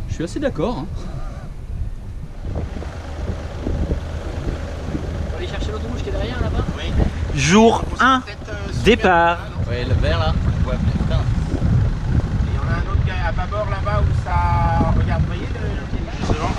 Je suis assez d'accord. Hein. On va aller chercher l'autre rouge qui est derrière là-bas. Oui. Jour 1, départ. Oui, le vert là. On voit putain. Il y en a un autre à bâbord là-bas où ça. Regarde, vous voyez le justement.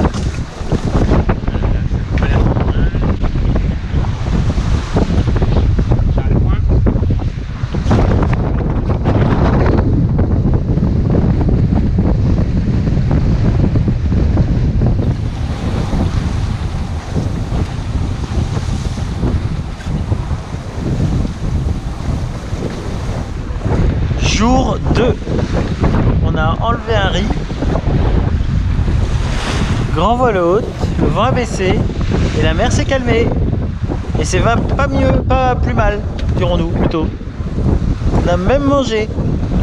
Jour 2. On a enlevé un riz. Grand voile haute, le vent a baissé et la mer s'est calmée. Et c'est pas mieux, pas plus mal, dirons-nous plutôt. On a même mangé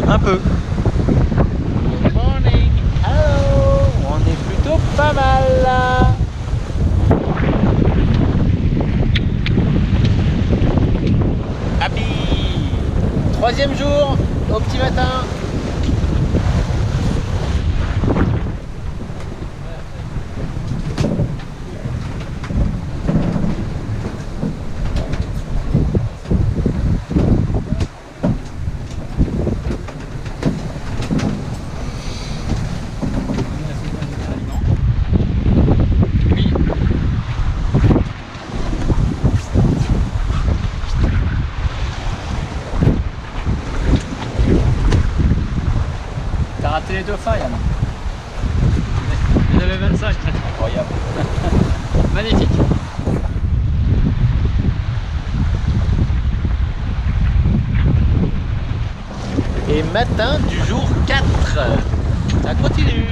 un peu. Good morning. Hello, on est plutôt pas mal là. Happy. 3e jour au petit matin. T'as raté les dauphins, Yann. Vous avez 25. Incroyable. Magnifique. Et matin du jour 4. Ça continue.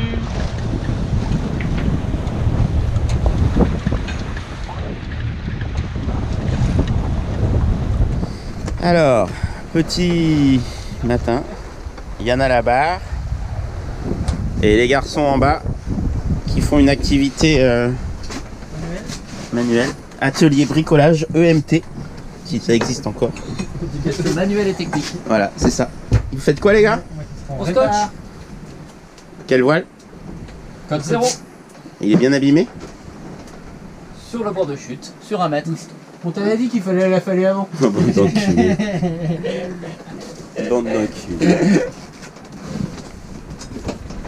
Alors, petit matin, Yann à la barre et les garçons en bas qui font une activité manuelle. Atelier bricolage EMT, si ça existe encore. Manuel et technique. Voilà, c'est ça. Vous faites quoi les gars? On scotch. Quel voile? Code 0. Il est bien abîmé? Sur le bord de chute, sur 1 mètre. On t'avait dit qu'il fallait la fallait avant. Oh, bande d'enculés. Bande d'enculés.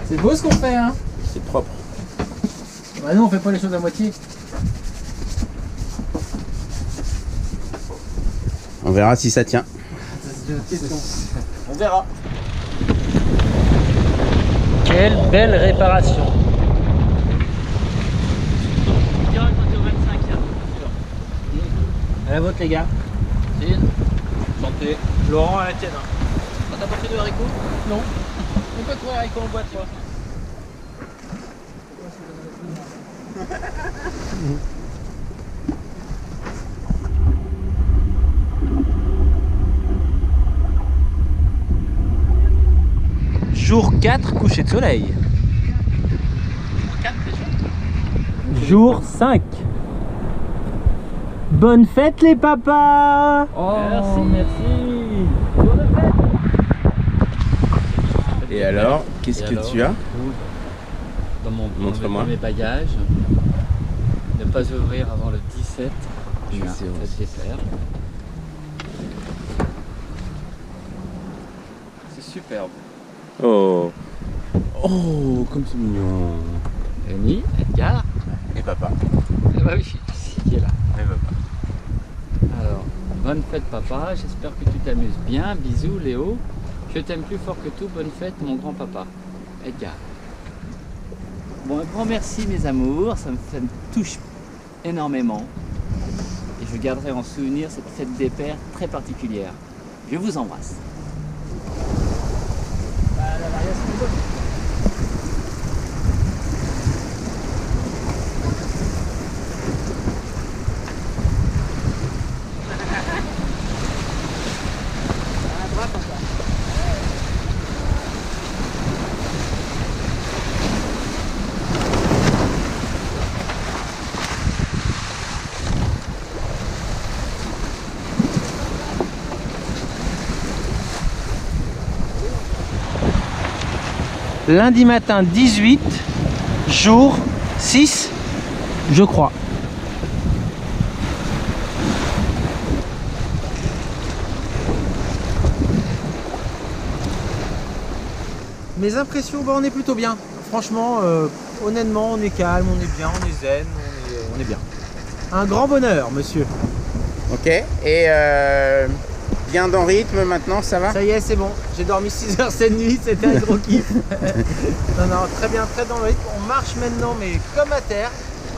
C'est beau ce qu'on fait, hein. C'est propre. Bah non, on fait pas les choses à moitié. On verra si ça tient. On verra. Quelle belle réparation. Direct quand t'es au 25, Yann. À la vôtre, les gars. Céline. Santé. Laurent, à la tienne. T'as pas pris de haricots? Non. Pourquoi toi haricots en boîte, toi? Jour 4, coucher de soleil. 4 déjà. Jour 5. Bonne fête les papas. Oh, merci. Et alors, qu'est-ce que tu as? Dans Montre-moi. dans mes bagages. Ne pas ouvrir avant le 17. Je Voilà, sais, ça se défaire. C'est superbe. Oh. Oh, comme c'est mignon. Annie, Edgar. Et papa. Ah bah oui, c'est qui est là. Et papa. Alors, bonne fête papa, j'espère que tu t'amuses bien. Bisous Léo. Je t'aime plus fort que tout, bonne fête mon grand-papa. Edgar. Bon, un grand merci mes amours, ça me touche énormément. Et je garderai en souvenir cette fête des pères très particulière. Je vous embrasse. lundi matin 18, jour 6, je crois. Mes impressions, on est plutôt bien. Franchement, honnêtement, on est calme, on est bien, on est zen, on est bien. Un grand bonheur, monsieur. Ok. Et bien dans le rythme maintenant, ça va? Ça y est, c'est bon. J'ai dormi 6 heures cette nuit, c'était un gros kiff. Non, très bien, très dans le rythme. On marche maintenant, mais comme à terre.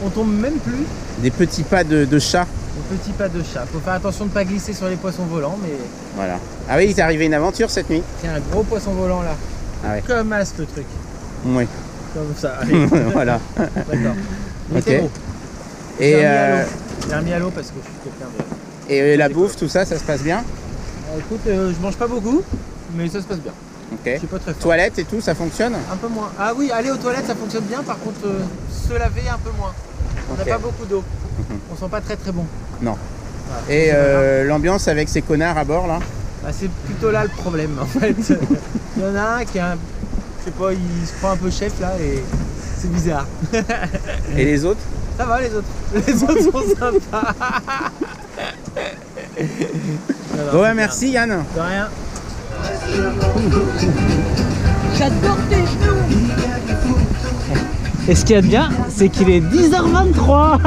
On tombe même plus. Des petits pas de chat. Des petits pas de chat. Faut faire attention de ne pas glisser sur les poissons volants, mais... Voilà. Ah oui, il t'est arrivé une aventure cette nuit? Tiens, un gros poisson volant là. Ah ouais. Comme as le truc. Oui. Comme ça. Allez. Voilà. D'accord. Il était beau. Et, J'ai remis à l'eau parce que je suis quelqu'un de... et la bouffe, tout ça, ça se passe bien? Écoute, je mange pas beaucoup, mais ça se passe bien. Ok. Je suis pas très fort. Toilettes et tout, ça fonctionne? Un peu moins. Ah oui, aller aux toilettes, ça fonctionne bien. Par contre, se laver un peu moins. On n'a Ok. pas beaucoup d'eau. On sent pas très bon. Non. Voilà. Et l'ambiance avec ces connards à bord là? Bah, c'est plutôt là le problème en fait. Il y en a un qui a je sais pas, il se prend un peu chef là et c'est bizarre. Et les autres? Ça va les autres. Les autres sont sympas. Bon ouais, merci Yann. De rien. J'adore tes genoux. Et ce qu'il y a de bien, c'est qu'il est 10h23.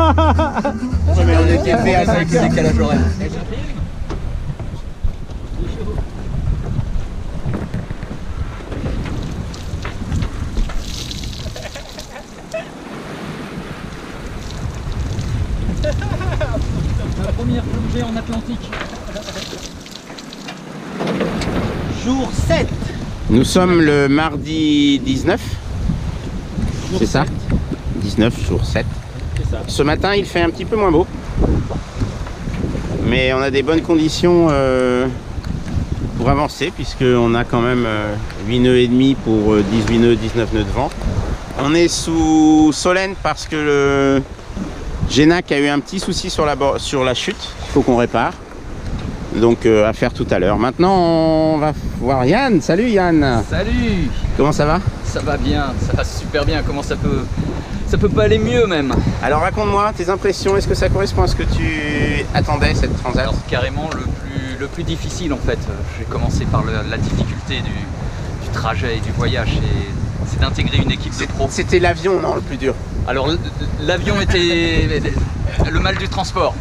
Mais on était fait à 5 décalage horaire. La première plongée en Atlantique. Jour 7. Nous sommes le mardi 19. C'est ça? 19, jour 7. Ce matin, il fait un petit peu moins beau. Mais on a des bonnes conditions pour avancer, puisqu'on a quand même 8 nœuds et demi pour 18 nœuds, 19 nœuds de vent. On est sous Solène parce que le Génac a eu un petit souci sur la chute. Il faut qu'on répare. Donc à faire tout à l'heure. Maintenant, on va voir Yann. Salut Yann. Salut. Comment ça va? Ça va bien, ça va super bien. Comment ça peut pas aller mieux même? Alors raconte-moi tes impressions, est-ce que ça correspond à ce que tu attendais cette transat? Alors c'est carrément le plus difficile en fait. J'ai commencé par la difficulté du trajet et du voyage, c'est d'intégrer une équipe de pros. C'était l'avion, non, le plus dur? Alors l'avion était le mal du transport,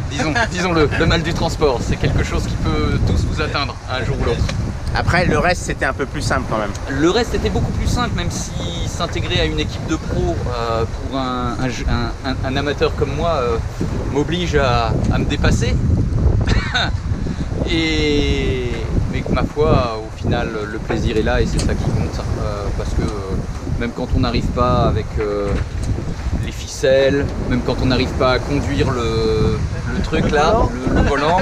disons-le, le mal du transport. C'est quelque chose qui peut tous vous atteindre un jour ou l'autre. Après, le reste, c'était un peu plus simple quand même. Le reste était beaucoup plus simple, même si s'intégrer à une équipe de pros pour un amateur comme moi m'oblige à me dépasser. Mais ma foi, au final, le plaisir est là et c'est ça qui compte. Parce que même quand on n'arrive pas avec les ficelles, même quand on n'arrive pas à conduire le truc là, le volant,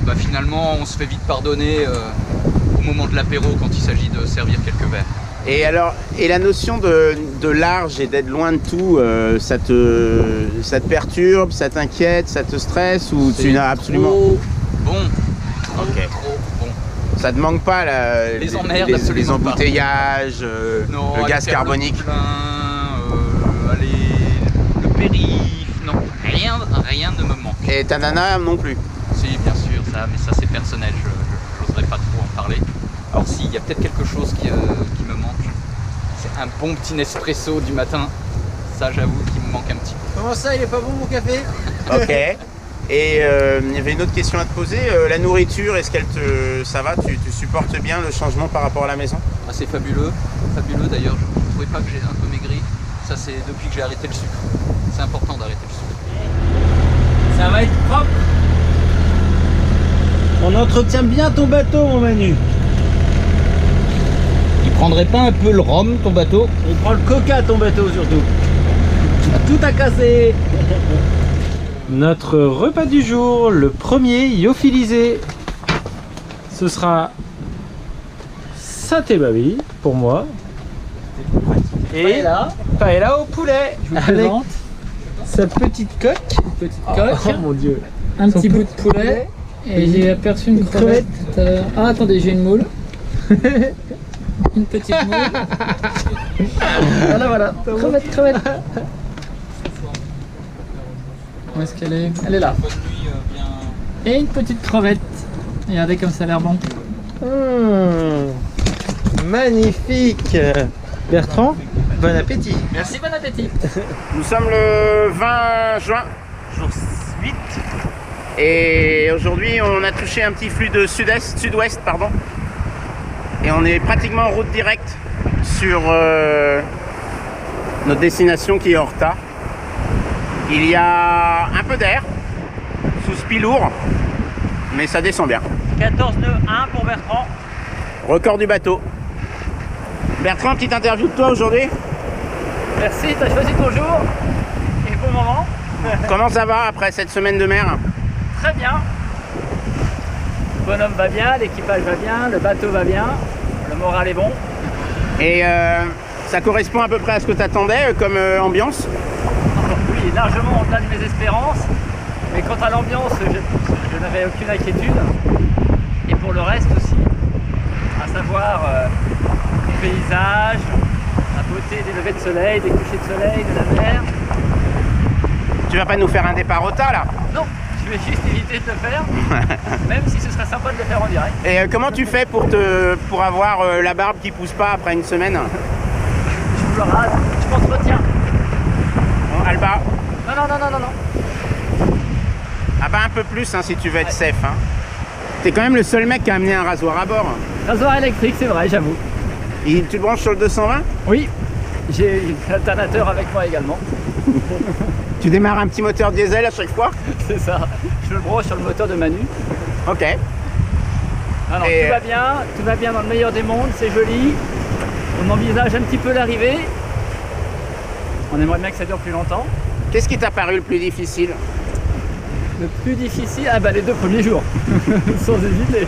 bah finalement on se fait vite pardonner au moment de l'apéro quand il s'agit de servir quelques verres. Et alors, et la notion de large et d'être loin de tout, ça te perturbe, ça t'inquiète, ça te stresse ou tu n'as absolument... Trop bon, Ok. trop bon. Ça te manque pas Les emmerdes, les absolument pas. embouteillages, Non, le aller gaz faire carbonique? le plein, le périph', non, rien ne me manque. Et ta nana non plus? Si, bien sûr, mais ça c'est personnel, je n'oserais pas trop en parler. Alors si, il y a peut-être quelque chose qui me manque, c'est un bon petit Nespresso du matin. Ça, j'avoue qu'il me manque un petit peu. Comment ça, il est pas bon mon café? Ok. Et il y avait une autre question à te poser. La nourriture, est-ce qu'elle ça va? Tu supportes bien le changement par rapport à la maison? Ah, c'est fabuleux, fabuleux d'ailleurs. Je ne trouvais pas que j'ai un peu maigri. Ça, c'est depuis que j'ai arrêté le sucre. C'est important d'arrêter le sucre. Ça va être propre. On entretient bien ton bateau, mon Manu. Il prendrait pas un peu le rhum, ton bateau? Il prend le coca, ton bateau, surtout. Tout a cassé. Notre repas du jour, le premier lyophilisé, ce sera saté-babi pour moi. Et paella au poulet. Je vous avec présente sa petite coque. petite coque, Oh mon dieu. un Son petit bout de poulet et j'ai aperçu une crevette tout à l'heure. Ah attendez, j'ai une moule. une petite moule. Voilà, voilà. Crevette, crevette. Où est-ce qu'elle est? Elle est là. Et une petite crevette. Regardez comme ça a l'air bon. Magnifique. Bertrand, bon appétit. Merci, bon appétit. Nous sommes le 20 juin, jour 8. Et aujourd'hui, on a touché un petit flux de sud-ouest, pardon. Et on est pratiquement en route directe sur notre destination qui est Horta. Il y a un peu d'air sous spi lourd, mais ça descend bien. 14 nœuds 1 pour Bertrand. Record du bateau. Bertrand, petite interview de toi aujourd'hui. Merci, t'as choisi ton jour et bon moment. Comment ça va après cette semaine de mer? Très bien. Le bonhomme va bien, l'équipage va bien, le bateau va bien, le moral est bon. Et ça correspond à peu près à ce que tu attendais comme ambiance? Oui, largement au-delà de mes espérances. Mais quant à l'ambiance, je n'avais aucune inquiétude. Et pour le reste aussi, à savoir les paysages, la beauté des levées de soleil, des couchers de soleil, de la mer. Tu vas pas nous faire un départ au tas là? Non, je vais juste éviter de le faire, même si ce serait sympa de le faire en direct. Et comment tu fais pour avoir la barbe qui pousse pas après une semaine? Je me rase, je m'entretiens. Bon, Alba? Non, non, non, non, non, non. Ah bah un peu plus hein, si tu veux être safe. Hein. T'es quand même le seul mec qui a amené un rasoir à bord. Rasoir électrique, c'est vrai, j'avoue. Et tu le branches sur le 220? Oui, j'ai l'alternateur avec moi également. Tu démarres un petit moteur diesel à chaque fois? C'est ça, je le branche sur le moteur de Manu. Ok. Alors, Et tout va bien dans le meilleur des mondes, c'est joli. On envisage un petit peu l'arrivée. On aimerait bien que ça dure plus longtemps. Qu'est-ce qui t'a paru le plus difficile? Le plus difficile, ah bah les 2 premiers jours, sans hésiter.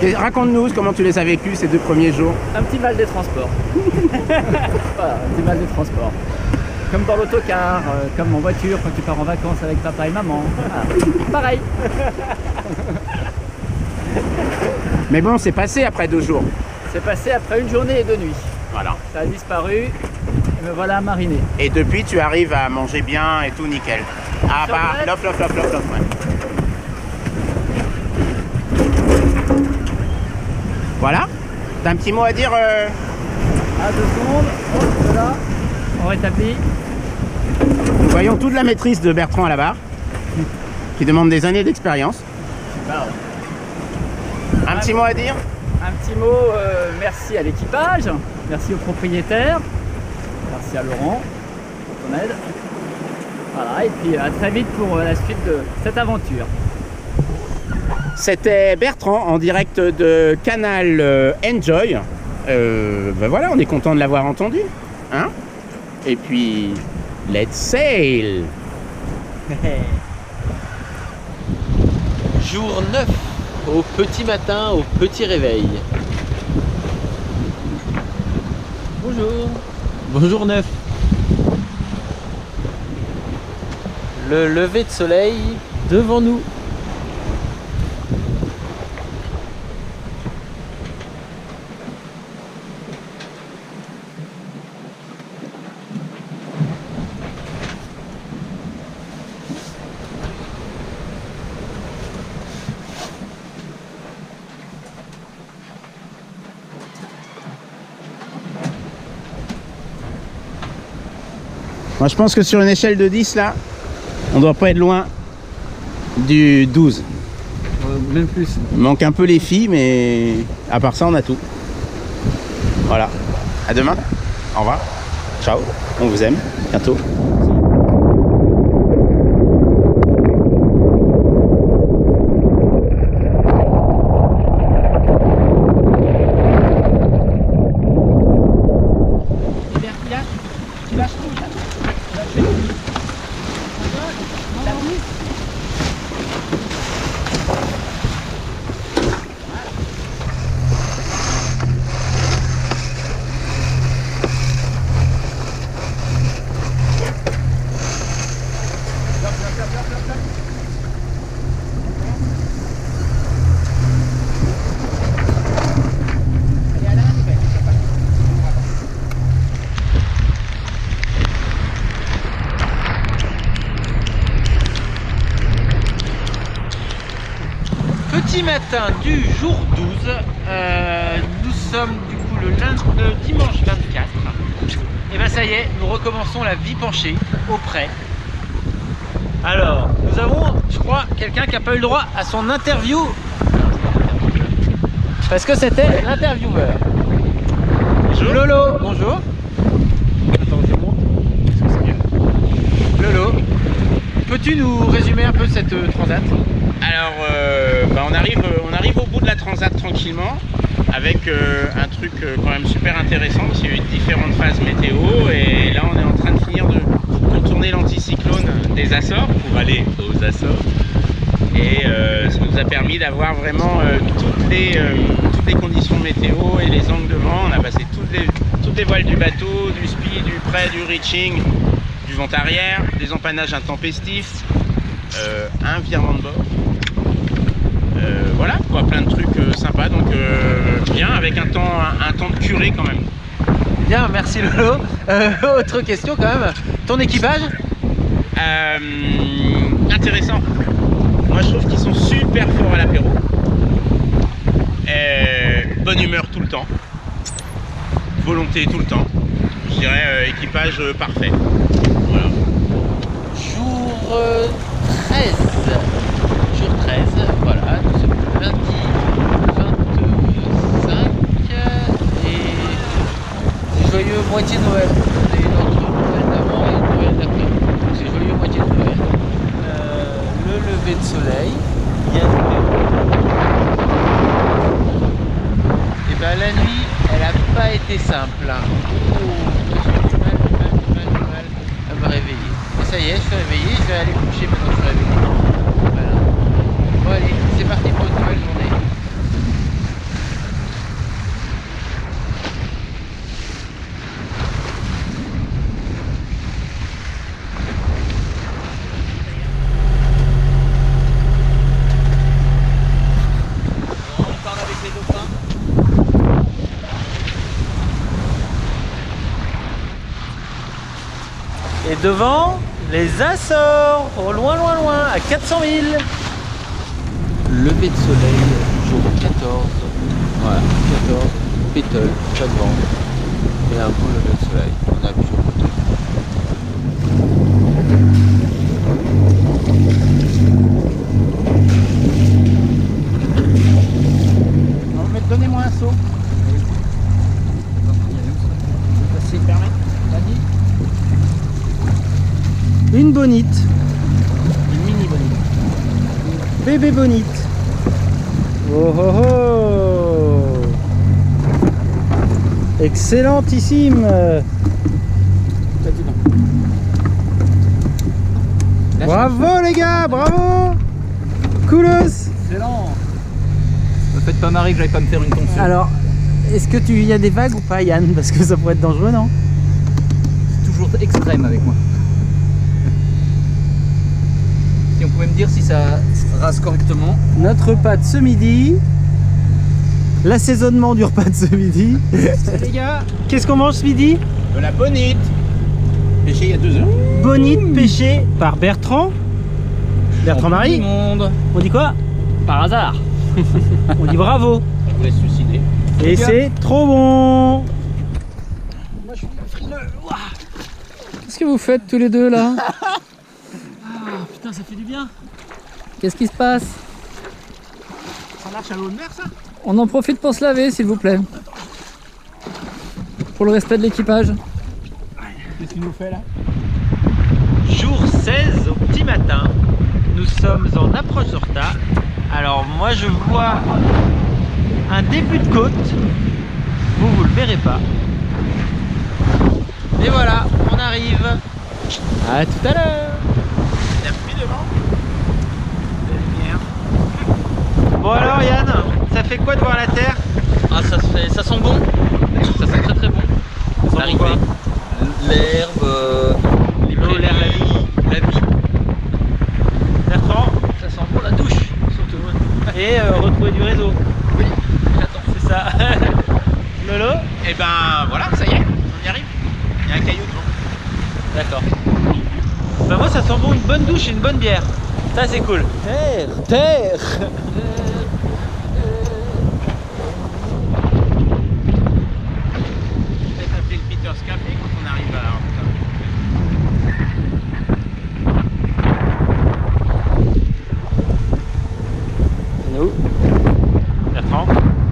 Et raconte-nous comment tu les as vécus ces 2 premiers jours. Un petit mal des transports. Voilà, un petit mal des transports. Comme dans l'autocar, comme en voiture quand tu pars en vacances avec papa et maman. Voilà. Pareil. Mais bon, c'est passé après 2 jours. C'est passé après une journée et 2 nuits. Voilà. Ça a disparu et me voilà mariné. Et depuis, tu arrives à manger bien et tout nickel. Ah bah, l'offre, ouais. Voilà. T'as un petit mot à dire À 2 secondes, hop, voilà, on rétablit. Nous voyons toute la maîtrise de Bertrand à la barre, qui demande des années d'expérience. Un petit mot à dire? Un petit mot, merci à l'équipage, merci au propriétaire, merci à Laurent pour ton aide. Voilà, et puis à très vite pour la suite de cette aventure. C'était Bertrand en direct de Canal Enjoy. Ben voilà, on est content de l'avoir entendu. Hein? Et puis, let's sail! Jour 9, au petit matin, au petit réveil. Bonjour. Bonjour 9. Le lever de soleil devant nous. Moi je pense que sur une échelle de 10 là, on doit pas être loin du 12. Même plus. Il manque un peu les filles, mais à part ça on a tout. Voilà. À demain. Au revoir. Ciao. On vous aime. Bientôt. Petit matin du jour 12, nous sommes du coup le dimanche 24. Et ben ça y est, nous recommençons la vie penchée au près. Alors, nous avons, je crois, quelqu'un qui n'a pas eu le droit à son interview. Parce que c'était l'intervieweur. Bonjour. Lolo, bonjour. Attends, je monte. Est-ce que c'est mieux? Lolo, peux-tu nous résumer un peu cette transat? Alors, on arrive au bout de la transat tranquillement, avec un truc quand même super intéressant, parce qu'il y a eu différentes phases météo, et là on est en train de finir de contourner l'anticyclone des Açores pour aller aux Açores. Et ça nous a permis d'avoir vraiment toutes les conditions météo et les angles de vent. On a passé toutes les voiles du bateau, du speed, du près, du reaching, du vent arrière, des empannages intempestifs, un virement de bord. Voilà, quoi, plein de trucs sympas, donc bien, avec un temps de curé quand même. Bien, merci Lolo. Autre question quand même, ton équipage? Intéressant. Moi je trouve qu'ils sont super forts à l'apéro. Bonne humeur tout le temps. Volonté tout le temps. Je dirais équipage parfait. Voilà. Jour 13. Jour 13, voilà, nous sommes le lundi 25 et joyeux moitié Noël. On est entre Noël d'avant et Noël d'après. Donc c'est joyeux moitié de Noël. Le lever de soleil. Il y a Et ben la nuit, elle n'a pas été simple. Oh, j'ai du mal à me réveiller. Et ça y est, je suis réveillé, je vais aller coucher maintenant que je suis réveillé. Voilà. Bon allez, c'est parti pour une nouvelle journée. On parle avec les dauphins. Et devant, les Açores, au loin, à 400 000. Lever de soleil, jour 14. Voilà, 14. Pétole, pas de vent. Et un beau lever de soleil. On a vu sur le côté. Non, mais donnez-moi un seau. Ça se permet. Vas-y. Une bonite, Une mini bonne. bébé bonite. Oh oh oh. Excellentissime. Bravo les gars, bravo. Coolos. Excellent. Me faites pas marrer que j'aille pas me faire une tonction. Alors, est-ce que y a des vagues ou pas, Yann? Parce que ça pourrait être dangereux, non? C'est toujours extrême avec moi. Si on pouvait me dire si ça rase correctement. Notre repas de ce midi, l'assaisonnement du repas de ce midi. Les gars, Qu'est-ce qu'on mange ce midi? de la bonite. Pêché il y a 2 heures. Bonite pêchée par Bertrand. Bertrand Marie. Monde. On dit quoi? Par hasard. On dit bravo. Je vous laisse suicider. Et c'est trop bon. Qu'est-ce que vous faites tous les deux là? Putain, ça fait du bien. Qu'est-ce qui se passe? Ça marche à l'eau de mer, ça? On en profite pour se laver s'il vous plaît. Pour le respect de l'équipage. Qu'est-ce qu'il nous fait là? Jour 16 au petit matin. Nous sommes en approche d'Horta. Alors moi je vois un début de côte. Vous le verrez pas. Et voilà, on arrive. À tout à l'heure. La pluie devant. La lumière. Bon alors Yann, ça fait quoi de voir la terre? Ah ça sent bon. Ça sent très très bon. Ça sent L'arrivée. quoi? L'herbe, les L'eau, l'air, la prairies, la vie. Bertrand. Ça sent bon la douche surtout. Et retrouver du réseau. Oui, j'attends. C'est ça. Lolo? Et ben voilà, ça y est, on y arrive. Il y a un caillou devant. D'accord. Bah moi ça sent bon une bonne douche et une bonne bière. Ça c'est cool. Terre. Bertrand.